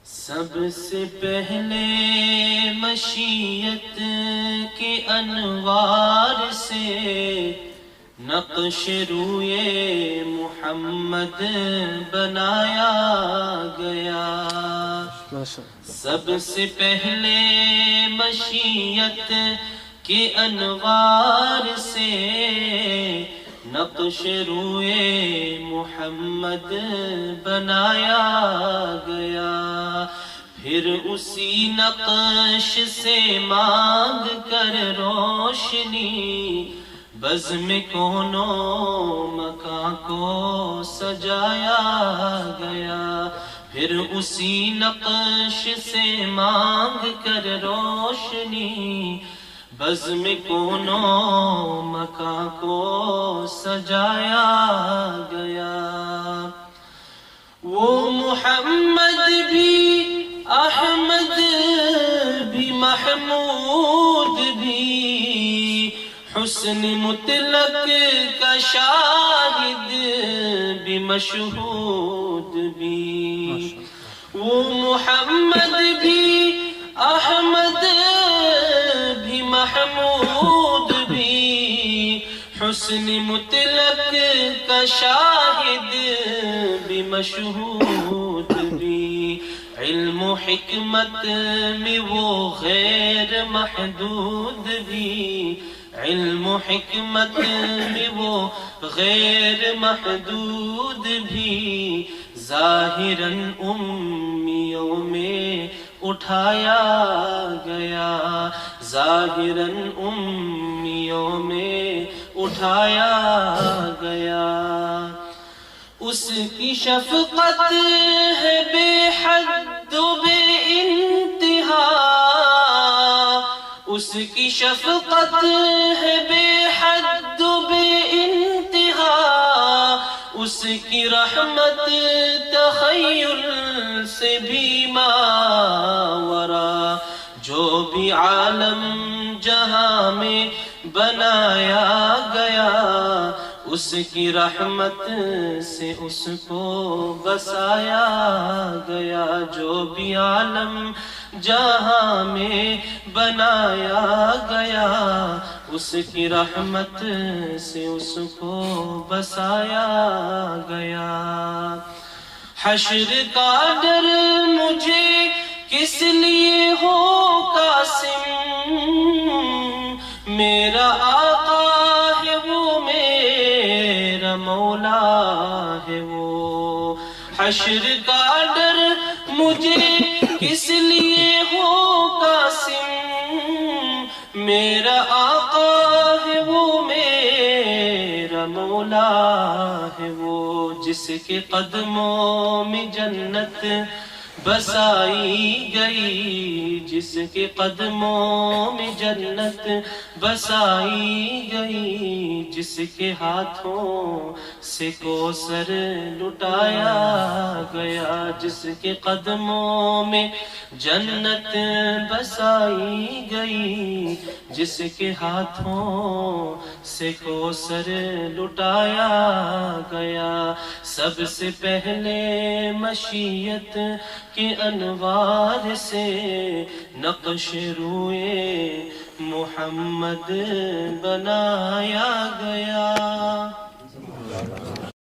سب سے پہلے مشیت کے انوار سے نقش روئے محمد بنایا گیا. سب سے پہلے مشیت کے انوار سے نقش روئے محمد بنایا گیا. پھر اسی نقش سے مانگ کر روشنی بزم کونو مکان کو سجایا گیا. پھر اسی نقش سے مانگ کر روشنی بزم کونو مکان کو سجایا گیا. وہ محمد بھی احمد بھی محمود بھی حسن مطلق کا شاہد بھی مشہود بھی. وہ محمد بھی احمد بھی محمود بھی حسن مطلق کا شاہد بھی مشہود بھی. علم و حکمت میں وہ غیر محدود بھی. علم و حکمت میں وہ غیر محدود بھی. ظاہراً امیوں میں اٹھایا گیا. ظاہراً امیوں میں اٹھایا گیا. اس کی شفقت ہے بے حد و بے انتہا. اس کی شفقت ہے بے حد و بے انتہا. اس کی رحمت تخیل سے بھی ماورا. جو بھی عالم جہاں میں بنایا گیا اس کی رحمت سے اس کو بسایا گیا. جو بھی عالم جہاں میں بنایا گیا اس کی رحمت سے اس کو بسایا گیا. حشر کا ڈر مجھے کس لیے ہو قاسم. میرا آقا ہے وہ میرا مولا ہے وہ. حشر کا ڈر مجھے کس لیے ہو قاسم. میرا آقا ہے وہ میرا مولا ہے وہ. جس کے قدموں میں جنت بسائی گئی. جس کے قدموں میں جنت بسائی گئی. جس کے ہاتھوں سے کوثر لٹایا گیا. جس کے قدموں میں جنت بسائی گئی. جس کے ہاتھوں سے کوثر لٹایا گیا. سب سے پہلے مشیت کے انوار سے نقش روئے محمد بنایا گیا.